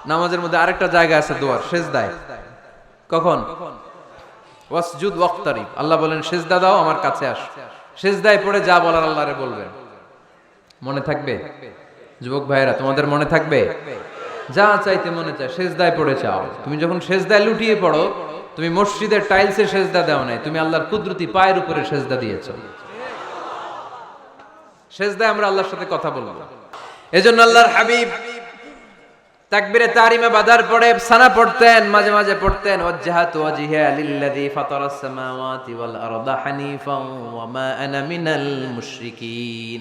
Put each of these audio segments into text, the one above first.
নামাজের মধ্যে আরেকটা জায়গা আছে দোয়ার, সেজদায়। কখন? ওয়াসজুদ ওয়াক্তারিব, আল্লাহ বলেন সেজদা দাও, আমার কাছে আসো। সেজদায় পড়ে যা বলার আল্লাহরে বলবেন। মনে থাকবে যুবক ভাইয়েরা? তোমাদের মনে থাকবে? যা চাইতে মনে চায় সেজদায় পড়ে চাও। তুমি যখন সেজদায় লুটিয়ে পড়ো, তুমি মসজিদের টাইলসে সেজদা দাও নাই, তুমি আল্লাহর কুদরতি পায়ের উপরে সেজদা দিয়েছো। সেজদায় আমরা আল্লাহর সাথে কথা বলবো। এজন্য আল্লাহর হাবিব তাকবীরে তাহরিমে বাঁধার পরে সানা পড়তেন, মাঝে মাঝে পড়তেন ওয়াজহাতু ওয়াজহিয়া লিল্লাযী ফাতারাস সামাওয়াতি ওয়াল আরদা হানিফাও ওয়া মা আনা মিনাল মুশরিকিন।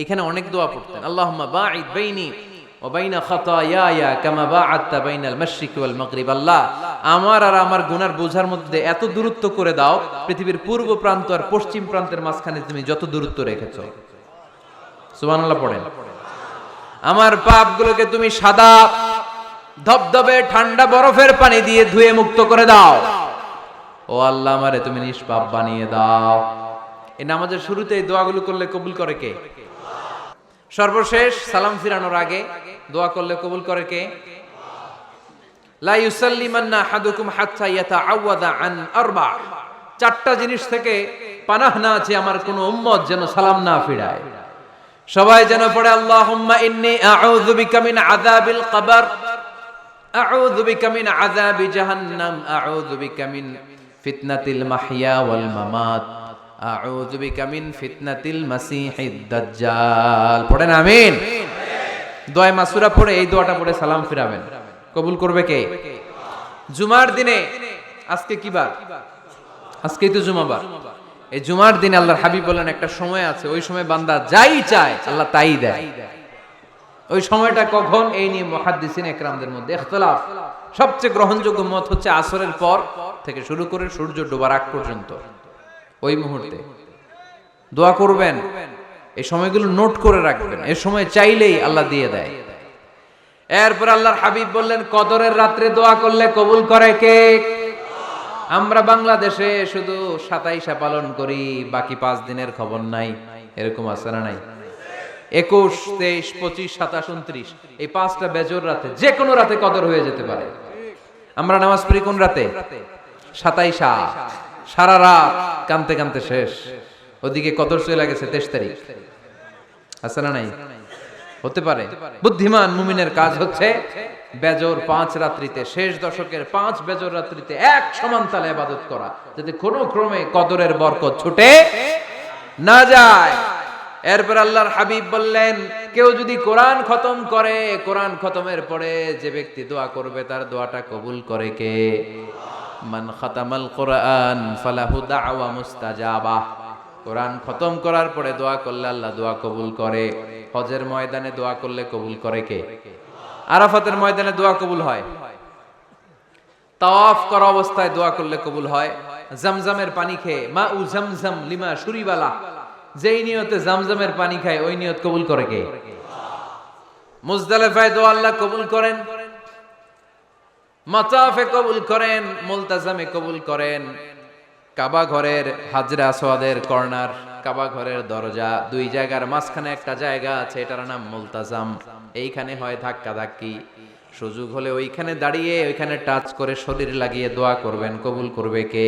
এখানে অনেক দোয়া পড়তেন। আল্লাহুম্মা বাঈদ বাইনি ওয়া বাইনা খাতায়ায়া কামা বাআদতা বাইনাল মাশরিকি ওয়াল মাগরিব। আল্লাহ, আমার আর আমার গুনার বোঝার মধ্যে এত দূরত্ব করে দাও, পৃথিবীর পূর্ব প্রান্ত আর পশ্চিম প্রান্তের মাঝখানে তুমি যত দূরত্ব রেখেছো। সুবহানাল্লাহ পড়েন। আমার পাপগুলোকে তুমি সাদা ধবধবে ঠান্ডা বরফের পানি দিয়ে ধুয়ে মুক্ত করে দাও। ও আল্লাহ, আমারে তুমি নিষ্পাপ বানিয়ে দাও। এই নামাজের শুরুতে এই দোয়াগুলো করলে কবুল করে কে? সর্বশেষ সালাম ফিরানোর আগে দোয়া করলে কবুল করে কে? লা ইউসাল্লিমান্না আহাদুকুম হাত্তা ইয়াতাআওয়াদা আন আরবা। চারটা জিনিস থেকে পানাহ না আছে আমার কোন উম্মত যেন সালাম না ফিরায়। সবাই যেন পড়ে আল্লাহুম্মা ইন্নী আউযু বিকা মিন আযাবিল কবর, আউযু বিকা মিন আযাবি জাহান্নাম, আউযু বিকা মিন ফিতনাতিল মাহইয়া ওয়াল মামাত, আউযু বিকা মিন ফিতনাতিল মাসিহিদ দাজ্জাল। পড়েন আমিন। দোয়া মাসুরা পড়ে এই দোয়াটা পড়ে সালাম ফিরাবেন, কবুল করবে কে? জুমার দিনে, আজকে কি বার? আজকেই তো জুমাবার। এই জুমার দিনে আল্লাহর হাবিব বলেন একটা সময় আছে, ওই সময় বান্দা যাই চায় আল্লাহ তাই দেয়। ওই সময়টা কখন? এই নিয়ে মুহাদ্দিসিন ইকরামদের মধ্যে ইখতিলাফ। সবচেয়ে গ্রহণযোগ্য মত হচ্ছে আসরের পর থেকে শুরু করে সূর্য ডোবার আগ পর্যন্ত ওই মুহূর্তে দোয়া করবেন। এই সময়গুলো নোট করে রাখবেন, এই সময় চাইলেই আল্লাহ দিয়ে দেয়। এরপর আল্লাহর হাবিব বললেন কদরের রাত্রে দোয়া করলে কবুল করে কে? আমরা বাংলাদেশে শুধু 27 পালন করি, বাকি 5 দিনের খবর নাই। এরকম আছে না নাই? 21, 23, 25, 27, 29 এই 5টা বেজর রাতে, যে কোনো রাতে কদর হয়ে যেতে পারে। আমরা নামাজ পড়ি কোন রাতে? 27। সারা রাত কানতে কানতে শেষ, ওদিকে কদর চলে গেছে 23 তারিখ। আছে না নাই? হতে পারে। বুদ্ধিমান মুমিনের কাজ হচ্ছে বেজর 5 রাত্রিতে, শেষ দশকের 5 বেজর রাত্রিতে এক সমান তালে ইবাদত করা, যাতে কোনো ক্রমে কদরের বরকত ছুটে না যায়। এরপর আল্লাহর হাবিব বললেন কেউ যদি কোরআন খতম করে, কোরআন খতমের পরে যে ব্যক্তি দোয়া করবে তার দোয়াটা কবুল করে কে? মান খাতামাল কোরআন ফালাহু দাওয়া মুস্তাজাবা। কোরআন খতম করার পরে দোয়া করলে আল্লাহ দোয়া কবুল করে। হজের ময়দানে দোয়া করলে কবুল করে কে? আরাফাতের ময়দানে দোয়া কবুল হয়। তাওয়াফ করা অবস্থায় দোয়া করলে কবুল হয়। জামজামের পানি খেয়ে মা উ জামজাম লিমা শুরিবালা, যেই নিয়তে জামজামের পানি খায় ওই নিয়ত কবুল করে কে? মুজদালিফায় দোয়া আল্লাহ কবুল করেন, মাতাফে কবুল করেন, মুলতাজামে কবুল করেন। কাবা ঘরের হাজরে আসওয়াদের কর্নার, কাবা ঘরের দরজা, দুই জায়গার মাঝখানে একটা জায়গা আছে, এটার নাম মুলতাজাম। এইখানে হয় ধাক্কা ধাক্কি। সুযোগ হলে ওইখানে দাঁড়িয়ে ওইখানে টাচ করে শরীর লাগিয়ে দোয়া করবেন, কবুল করবে কে?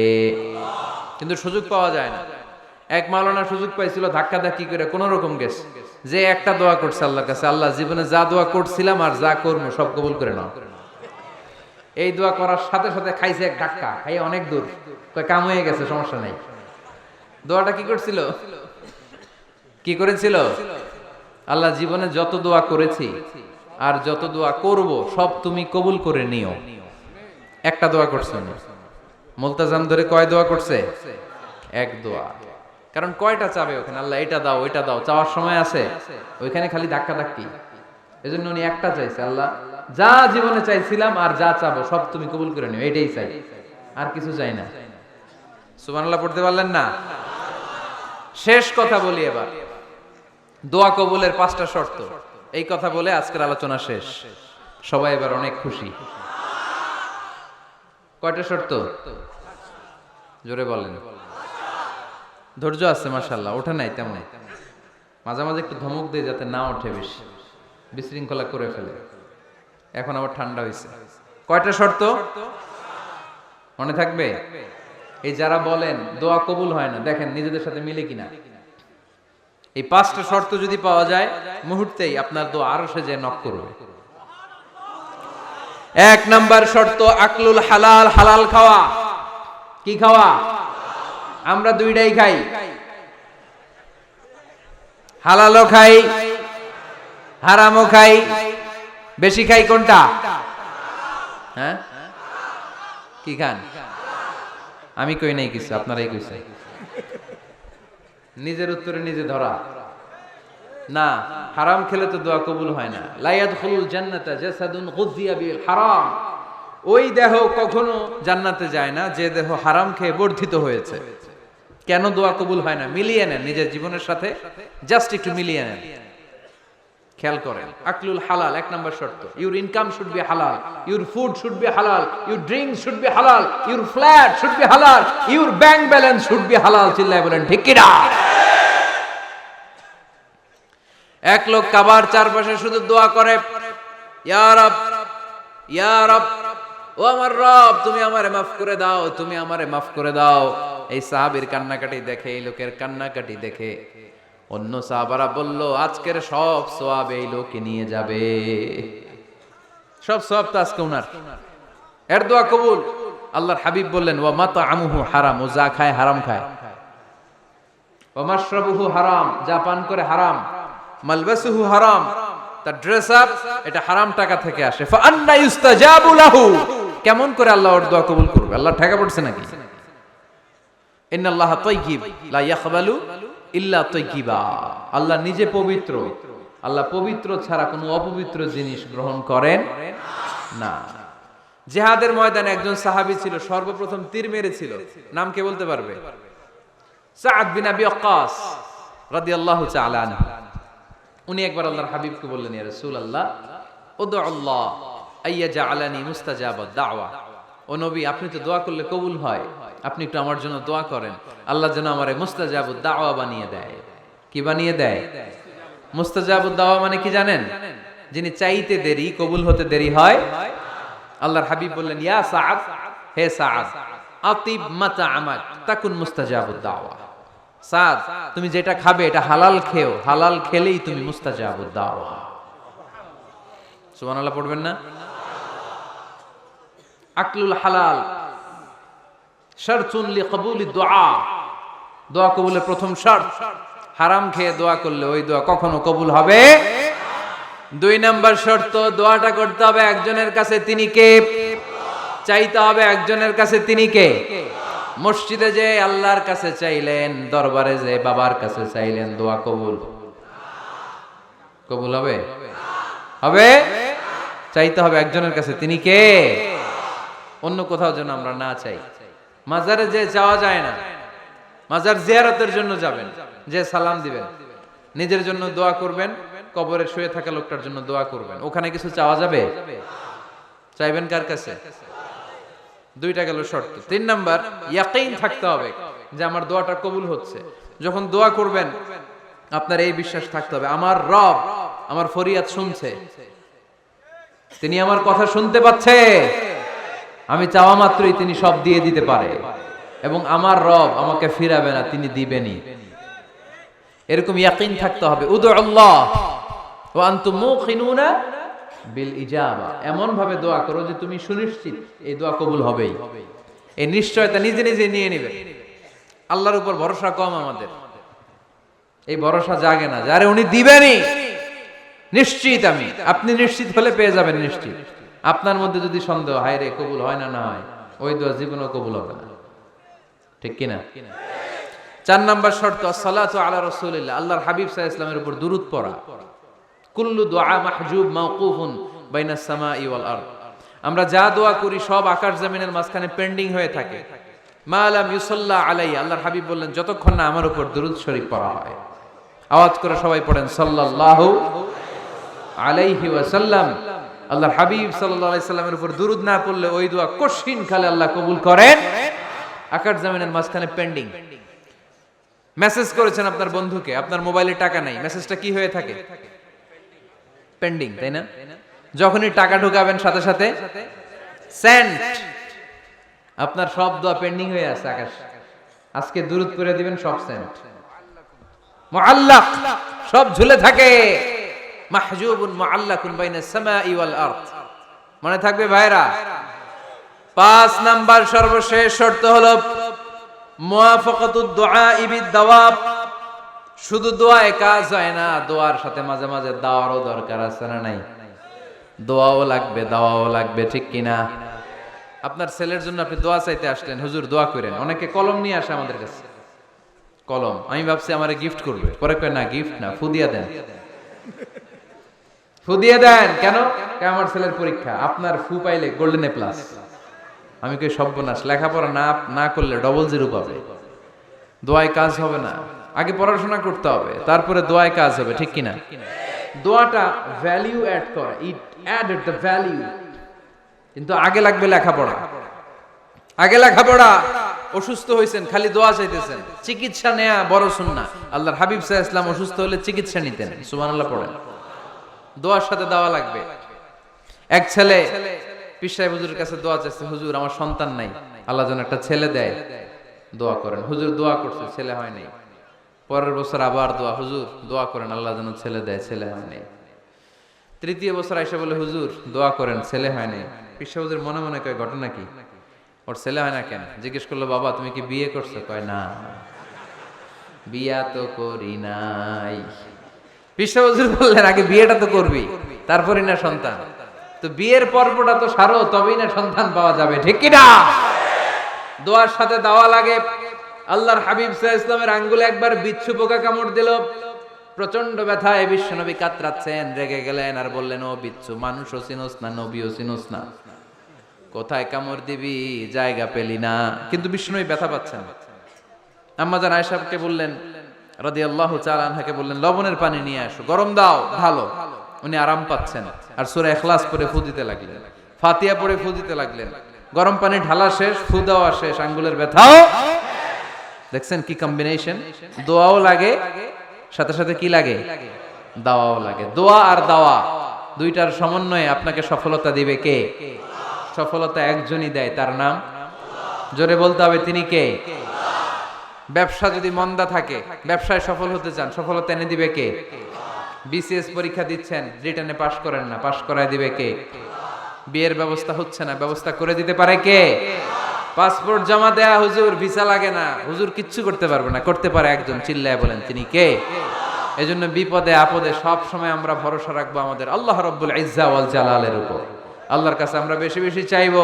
কিন্তু সুযোগ পাওয়া যায় না। এক মাওলানা সুযোগ পাইছিল, ধাক্কা ধাক্কি করে কোন রকম গেছে, যে একটা দোয়া করছে আল্লাহর কাছে, আল্লাহ জীবনে যা দোয়া করছিলাম আর যা করবো সব কবুল করে নাও। এই দোয়া করার সাথে সাথে খাইছে এক ধাক্কা, খাই অনেক দূর, কাম হয়ে গেছে, সমস্যা নাই। দোয়াটা কি করছিল? কি করেছিল? আল্লাহ জীবনে যত দোয়া করেছি আর যত দোয়া করব সব তুমি কবুল করে নিও। একটা দোয়া করছে না। মুলতাজাম ধরে কয় দোয়া করছে? এক দোয়া। কারণ কয়টা চাবে ওখানে? আল্লাহ এটা দাও ওইটা দাও, চাওয়ার সময় আছে? ওইখানে খালি ধাক্কা ধাক্কি। এজন্য উনি একটা চাইছে, আল্লাহ যা জীবনে চাইছিলাম আর যা চাবো সব তুমি কবুল করে নিও, এটাই চাই, আর কিছু চাই না। সুবহানাল্লাহ পড়তে পারলেন না? শেষ কথা বলি এবার, দোয়া কবুলের 5টা শর্ত। এই কথা বলে আজকের আলোচনা শেষ। সবাই এবার অনেক খুশি। কয়টা শর্ত? জোরে বলেন। ধৈর্য আছে মাশাআল্লাহ, ওঠে নাই তেমন। মাঝে মাঝে একটু ধমক দিয়ে যাতে না ওঠে, বেশি বিশৃঙ্খলা করে ফেলে। এখন আবার ঠান্ডা হয়েছে। কয়টা শর্ত মনে থাকবে? এই যারা বলেন দোয়া কবুল হয় না, দেখেন নিজেদের সাথে মিলে কিনা। এই 5টা শর্ত যদি পাওয়া যায়, মুহূর্তেই আপনার দোয়া আরশে যে নক করবে। 1 নাম্বার শর্ত আকলুল হালাল, হালাল খাওয়া। কি খাওয়া? আমরা দুইটাই খাই, হালালও খাই হারামও খাই। বেশি খাই কোনটা? হ্যাঁ, কি খান? আমি কই নাই কিছু, আপনারাই কইছে। নিজের উত্তরে নিজে ধরা না। হারাম খেলে তো দোয়া কবুল হয় না। লা ইয়াদখুলুল জান্নাতা জাসাদুন গুযিয়া বিল হারাম। ওই দেহ কখনো জান্নাতে যায় না যে দেহ হারাম খেয়ে বর্ধিত হয়েছে। কেন দোয়া কবুল হয় না? মিলিয়ে নেন নিজের জীবনের সাথে, জাস্ট একটু মিলিয়ে নেন, খেয়াল করেন। আকলুল হালাল 1 নাম্বার শর্ত। ইউর ইনকাম শুড বি হালাল, ইউর ফুড শুড বি হালাল, ইউর ড্রিঙ্ক শুড বি হালাল, ইউর ফ্ল্যাট শুড বি হালাল, your bank balance should be হালাল। চিল্লায় বলেন ঠিক কি না? এক লোক কাবার চারপাশে শুধু দোয়া করে, ইয়া রব, ইয়া রব, ও আমার রব, তুমি আমারে মাফ করে দাও, তুমি আমারে মাফ করে দাও। এই সাহাবীর কান্নাকাটি দেখে, এই লোকের কান্নাকাটি দেখে অন্য সাহাবারা বলল, আজকের সব সওয়াব এই লোকে নিয়ে যাবে। সব সওয়াব তো আজকে উনার। এর দোয়া কবুল। আল্লাহর হাবিব বললেন, ওয়া মাতআমুহু হারাম, ও যা খায় হারাম খায়। ওয়া মাশরাবুহু হারাম, যা পান করে হারাম। মালবাসুহু হারাম, তার ড্রেস আপ এটা হারাম টাকা থেকে আসে। ফা আন্না ইউস্তাজাবু লাহু, কেমন করে আল্লাহ ওর দোয়া কবুল করবে? আল্লাহ ঠেকা পড়ছে নাকি? ইন্নাল্লাহা তাইয়্যিব লা ইয়াকবালু ইল্লা তাইয়্যিবা। আল্লাহ নিজে পবিত্র, আল্লাহ পবিত্র ছাড়া কোনো অপবিত্র জিনিস গ্রহণ করেন না। জিহাদের ময়দানে একজন সাহাবী ছিল, সর্বপ্রথম তীর মেরেছিল। নাম কে বলতে পারবে? সাআদ বিন আবি ওয়াক্কাস রাদিয়াল্লাহু তাআলা আনহু। উনি একবার আল্লাহর হাবিবকে বললেন, ইয়া রাসূলুল্লাহ, উদউল্লাহ আইয়াজআলানি মুস্তাজাবাদ দাওয়া। ও নবী, আপনি তো দোয়া করলে কবুল হয়, আপনি একটু আমার জন্য দোয়া করেন, আল্লাহ যেন আমারে মুস্তাজাবুদ দাওয়া বানিয়ে দেয়। কি বানিয়ে দেয়? মুস্তাজাবুদ দাওয়া মানে কি জানেন? যিনি চাইতে দেরি, কবুল হতে দেরি হয়। আল্লাহর হাবিব বললেন, ইয়া সাআদ, হে সাআদ, আতিব মাতআমাক তাকুন মুস্তাজাবুদ দাওয়া। সাদ, তুমি যেটা খাবে এটা হালাল খেও, হালাল খেলেই তুমি মুস্তাজাবুদ দাওয়া। সুবহানাল্লাহ পড়বেন না? আকলুল হালাল শারতুন লিকবুলি দুআ, দোয়া কবুলের প্রথম শর্ত। হারাম খেয়ে দোয়া করলে ওই দোয়া কখনো কবুল হবে। 2 নাম্বার শর্ত, দোয়াটা করতে হবে একজনের কাছে, তিনি কে? চাইতে হবে একজনের কাছে, তিনি কে? মসজিদে যে আল্লাহর কাছে চাইলেন, দরবারে যে বাবার কাছে চাইলেন, দোয়া কবুল কবুল হবে? হবে। চাইতে হবে একজনের কাছে, তিনি কে? অন্য কোথাও যেন আমরা না চাই। মাজারে যে যাওয়া যায় না, মাজার জিয়ারতের জন্য যাবেন, যে সালাম দিবেন, নিজের জন্য দোয়া করবেন, কবরে শুয়ে থাকা লোকটার জন্য দোয়া করবেন। ওখানে কিছু চাওয়া যাবে? চাইবেন কার কাছে? 2টা গেল শর্ত। 3 নাম্বার, ইয়াকিন থাকতে হবে যে আমার দোয়াটা কবুল হচ্ছে। যখন দোয়া করবেন আপনার এই বিশ্বাস থাকতে হবে, আমার রব আমার ফরিয়াদ শুনছে, তিনি আমার কথা শুনতে পাচ্ছে, আমি চাওয়া মাত্রই তিনি সব দিয়ে দিতে পারে, এবং আমার রব আমাকে ফিরাবে না, তিনি দিবেনই। এরকম ইয়াকিন থাকতে হবে। উদুল্লাহ ওয়া আনতুম মুকিনুনা বিল ইজাবা, এমন ভাবে দোয়া করো যে তুমি সুনিশ্চিত এই দোয়া কবুল হবেই। এই নিশ্চয়তা নিজে নিজে নিয়ে নেবে। আল্লাহর উপর ভরসা কম আমাদের, এই ভরসা জাগে না, যারে উনি দিবেনই নিশ্চিত আমি। আপনি নিশ্চিত হলে পেয়ে যাবেন নিশ্চিত। আপনার মধ্যে যদি সন্দেহ, হায় রে কবুল হয় না, না হয়, ওই দোয়া জীবনও কবুল হবে না। ঠিক কিনা? 4 নাম্বার শর্ত, আসসালাতু আলা রাসূলিল্লাহ, আল্লাহর হাবিব সাল্লাল্লাহু আলাইহি ওয়াসাল্লামের উপর দুরূদ পড়া। কুল্লু দুআ মাহজুব মাওকুফুন বাইনাস সামাই ওয়াল আরদ, আমরা যা দোয়া করি সব আকাশ জমিনের মাঝখানে পেন্ডিং হয়ে থাকে। মা লাম ইউসাল্লা আলাইহি, আল্লাহর হাবিব বললেন যতক্ষণ না আমার উপর দুরূদ শরীফ পড়া হয়। আওয়াজ করে সবাই পড়েন সাল্লাল্লাহু আলাইহি ওয়াসাল্লাম। আল্লাহর হাবিব সাল্লাল্লাহু আলাইহি সাল্লামের উপর দুরূদ না পড়লে ওই দোয়া কঠিন কালে আল্লাহ কবুল করেন। আকাশ জমিনের মাঝখানে পেন্ডিং। মেসেজ করেছেন আপনার বন্ধুকে, আপনার মোবাইলে টাকা নাই, মেসেজটা কি হয়ে থাকে? পেন্ডিং, তাই না? যখনই টাকা ঢুকাবেন সাথে সাথে সেন্ট, আপনার সব দোয়া পেন্ডিং হয়ে আছে আকাশ। আজকে দুরূদ করে দিবেন, সব সেন্ট মুআল্লাক, সব ঝুলে থাকে। মাহজুবুন মুআল্লাকুন বাইনাস সামাই ওয়াল আরদ। মনে থাকবে ভাইরা। 5 নাম্বার সর্বশেষ শর্ত হলো মুওয়াফাকাতুদ দুআ বিদ দাওয়াব। শুধু দোয়ায় কাজ হয় না, দোয়ার সাথে মাঝে মাঝে দাওয়ারও দরকার আছে না নাই? দোয়াও লাগবে, দাওয়াও লাগবে, ঠিক কিনা? আপনার ছেলের জন্য আপনি দোয়া চাইতে আসলেন, হুজুর দোয়া করেন। অনেকে কলম নিয়ে আসে আমাদের কাছে, কলম। আমি ভাবছি আমারে গিফট করবে, পরে কয় না, গিফট না, ফুদিয়া দেন। ফুদিয়ে দেন কেন? আমার ছেলের পরীক্ষা, আপনার ফু পাইলে গোল্ডেন এ প্লাস। আমি কই সর্বনাশ, লেখাপড়া না করলে ডবল জিরো পাবে, দোয়ায় কাজ হবে না। আগে পড়াশোনা করতে হবে, তারপরে দোয়ায় কাজ হবে, ঠিক কিনা? দোয়াটা ভ্যালিউ অ্যাড করে, ইট অ্যাডেড দ্য ভ্যালিউ। কিন্তু আগে লাগবে লেখাপড়া, আগে লেখাপড়া। অসুস্থ হয়েছেন, খালি দোয়া চাইতেছেন, চিকিৎসা নেয়া বড় সুন্নাহ। আল্লাহর হাবিব সাল্লাল্লাহু আলাইহি ওয়াসাল্লাম অসুস্থ হলে চিকিৎসা নিতেন, সুবহানাল্লাহ পড়েন। দোয়ার সাথে দাওয়া লাগবে। এক ছেলে পীর সাহেব হুজুরের কাছে দোয়া চাইছে, হুজুর আমার সন্তান নাই, আল্লাহ যেন একটা ছেলে দেয়, দোয়া করেন। হুজুর দোয়া করছে, ছেলে হয় নাই। পরের বছর আবার দোয়া, হুজুর দোয়া করেন আল্লাহ যেন ছেলে দেয়, ছেলে হয় নাই। তৃতীয় বছর আইসা বলে, হুজুর দোয়া করেন, ছেলে হয় নাই। পীর সাহেব হুজুর মনে মনে কয়, ঘটনা কি? ওর ছেলে হয় না কেন? জিজ্ঞেস করলো, বাবা তুমি কি বিয়ে করছো? কয় না, বিয়া তো করি নাই। পীর সাহেব হুজুর বললেন, আগে বিয়েটা তো করবি, তারপরই না সন্তান। তো বিয়ের পর্বটা তো সারো, তবেই না সন্তান পাওয়া যাবে, ঠিক কিনা? দোয়ার সাথে দাওয়া লাগে। আল্লাহর হাবিব সাল্লাল্লাহু আলাইহি ওয়াসাল্লামের আঙ্গুলে একবার বিচ্ছু পোকা কামড় দিল, প্রচন্ড ব্যথায় বিশ্বনবী কাতরাচ্ছেন, রেগে গেলেন আর বললেন, ও বিচ্ছু, মানুষও চিনোস না, নবীও চিনোস না, কোথায় কামড় দিবি, জায়গা পেলি না। কিন্তু বিশ্বনবী ব্যথা পাচ্ছেন। আম্মা জান আয়েশাকে বললেন রাদিয়াল্লাহু তাআলা আনহাকে বললেন, লবণের পানি নিয়ে আসো, গরম দাও, ভালো। উনি আরাম পাচ্ছেন আর সূরা ইখলাস পড়ে ফু দিতে লাগলেন, ফাতিহা পড়ে ফু দিতে লাগলেন। গরম পানি ঢালা শেষ, ফু দেওয়া শেষ, আঙ্গুলের ব্যথাও। দেখছেন কি কম্বিনেশন? দোয়াও লাগে, সাথে সাথে কি লাগে? দাওয়াও লাগে। দোয়া আর দাওয়া দুইটার সমন্বয়ে আপনাকে সফলতা দিবে কে? সফলতা একজনই দেয়, তার নাম, জোরে বলতে হবে, তিনি কে? ব্যবসা যদি মন্দা থাকে, ব্যবসায় সফল হতে চান, সফলতা এনে দিবে কে? বিসিএস পরীক্ষা দিচ্ছেন, রিটেনে পাশ করেন না, পাশ করায় দিবে কে? বিয়ের ব্যবস্থা হচ্ছে না, ব্যবস্থা করে দিতে পারে কে? পাসপোর্ট জমা দেয়া, হুজুর ভিসা লাগে না, হুজুর কিচ্ছু করতে পারবে না, করতে পারে একজন, চিল্লায় বলেন তিনি কে? এজন্য বিপদে আপদে সব সময় আমরা ভরসা রাখবো আমাদের আল্লাহ রাব্বুল ইজ্জা ওয়াল জালালের উপর। আল্লাহর কাছে আমরা বেশি বেশি চাইবো।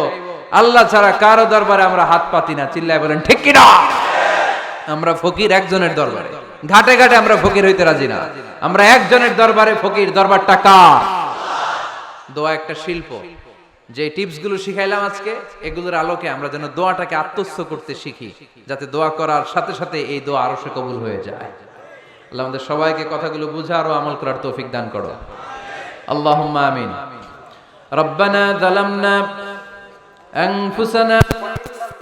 আল্লাহ ছাড়া কারো দরবারে আমরা হাত পাতি না, চিল্লায় বলেন ঠিক কি না? আমরা ফকির একজনের দরবারে, ঘাটে ঘাটে আমরা ফকির হইতে রাজি না, আমরা একজনের দরবারে ফকির। দরবারটা কার? দোয়া একটা শিল্প। যে টিপস গুলো শিখাইলাম আজকে, এগুলোর আলোকে আমরা যেন দোয়াটাকে আত্মস্থ করতে শিখি, যাতে দোয়া করার সাথে সাথে এই দোয়া আরো সে কবুল হয়ে যায়। আল্লাহ আমাদের সবাইকে কথাগুলো বুঝার ও আমল করার তৌফিক দান করো। আল্লাহুম্মা আমিন। রব্বানা যালামনা আনফুসানা